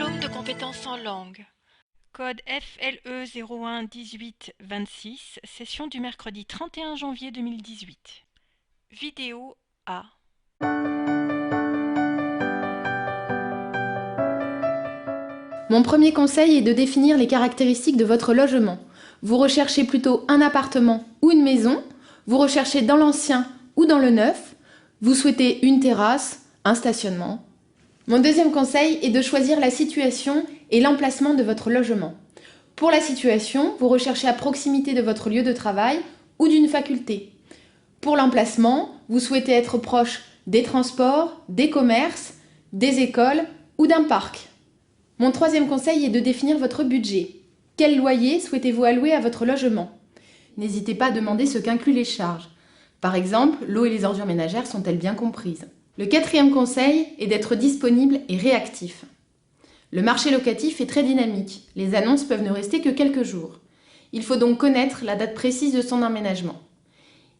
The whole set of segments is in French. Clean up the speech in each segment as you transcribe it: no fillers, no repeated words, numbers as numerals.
Diplôme de compétences en langue. Code FLE 01 18 26, session du mercredi 31 janvier 2018. Vidéo A. Mon premier conseil est de définir les caractéristiques de votre logement. Vous recherchez plutôt un appartement ou une maison, vous recherchez dans l'ancien ou dans le neuf, vous souhaitez une terrasse, un stationnement. Mon deuxième conseil est de choisir la situation et l'emplacement de votre logement. Pour la situation, vous recherchez à proximité de votre lieu de travail ou d'une faculté. Pour l'emplacement, vous souhaitez être proche des transports, des commerces, des écoles ou d'un parc. Mon troisième conseil est de définir votre budget. Quel loyer souhaitez-vous allouer à votre logement? N'hésitez pas à demander ce qu'incluent les charges. Par exemple, l'eau et les ordures ménagères sont-elles bien comprises? Le quatrième conseil est d'être disponible et réactif. Le marché locatif est très dynamique. Les annonces peuvent ne rester que quelques jours. Il faut donc connaître la date précise de son emménagement.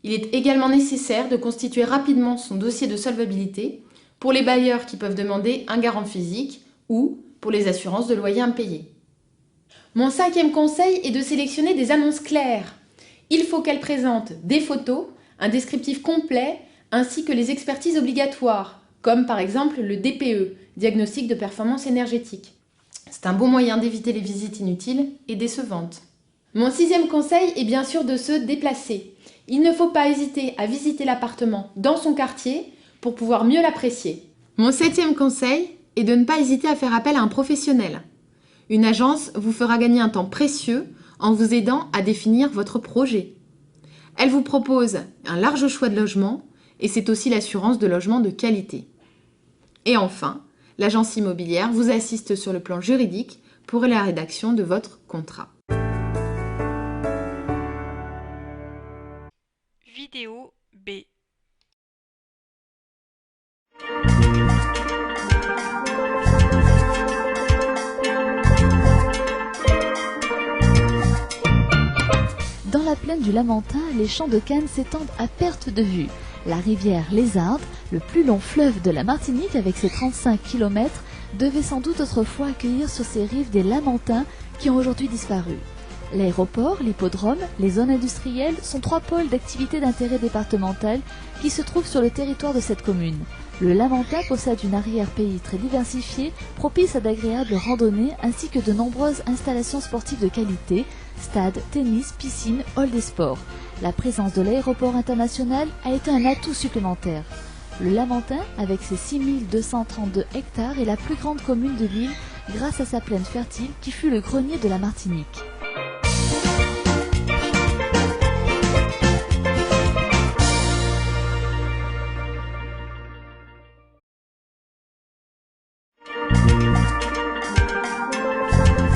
Il est également nécessaire de constituer rapidement son dossier de solvabilité pour les bailleurs qui peuvent demander un garant physique ou pour les assurances de loyer impayés. Mon cinquième conseil est de sélectionner des annonces claires. Il faut qu'elles présentent des photos, un descriptif complet, ainsi que les expertises obligatoires, comme par exemple le DPE, diagnostic de performance énergétique. C'est un bon moyen d'éviter les visites inutiles et décevantes. Mon sixième conseil est bien sûr de se déplacer. Il ne faut pas hésiter à visiter l'appartement dans son quartier pour pouvoir mieux l'apprécier. Mon septième conseil est de ne pas hésiter à faire appel à un professionnel. Une agence vous fera gagner un temps précieux en vous aidant à définir votre projet. Elle vous propose un large choix de logements et c'est aussi l'assurance de logement de qualité. Et enfin, l'agence immobilière vous assiste sur le plan juridique pour la rédaction de votre contrat. Vidéo B. Dans la plaine du Lamentin, les champs de canne s'étendent à perte de vue. La rivière Lézarde, le plus long fleuve de la Martinique avec ses 35 km, devait sans doute autrefois accueillir sur ses rives des Lamentins qui ont aujourd'hui disparu. L'aéroport, l'hippodrome, les zones industrielles sont trois pôles d'activité d'intérêt départemental qui se trouvent sur le territoire de cette commune. Le Lamentin possède une arrière-pays très diversifiée, propice à d'agréables randonnées ainsi que de nombreuses installations sportives de qualité, stades, tennis, piscines, halls des sports. La présence de l'aéroport international a été un atout supplémentaire. Le Lamentin, avec ses 6232 hectares, est la plus grande commune de l'île grâce à sa plaine fertile qui fut le grenier de la Martinique.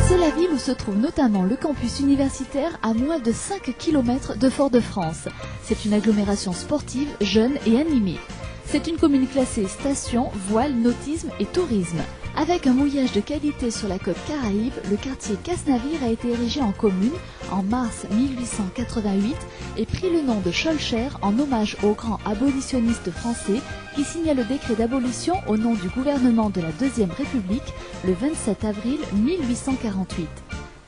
C'est la ville où se trouve notamment le campus universitaire à moins de 5 km de Fort-de-France. C'est une agglomération sportive, jeune et animée. C'est une commune classée station, voile, nautisme et tourisme. Avec un mouillage de qualité sur la côte Caraïbe, le quartier Casse-Navire a été érigé en commune en mars 1888 et prit le nom de Schœlcher en hommage au grand abolitionniste français qui signa le décret d'abolition au nom du gouvernement de la Deuxième République le 27 avril 1848.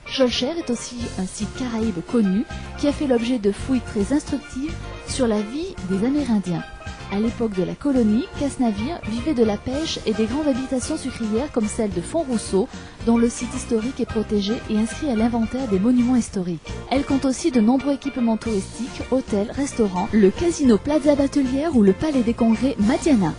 Schœlcher est aussi un site caraïbe connu qui a fait l'objet de fouilles très instructives sur la vie des Amérindiens. À l'époque de la colonie, Casse-Navire vivait de la pêche et des grandes habitations sucrières comme celle de Font-Rousseau, dont le site historique est protégé et inscrit à l'inventaire des monuments historiques. Elle compte aussi de nombreux équipements touristiques, hôtels, restaurants, le casino Plaza Batelière ou le palais des congrès Madiana.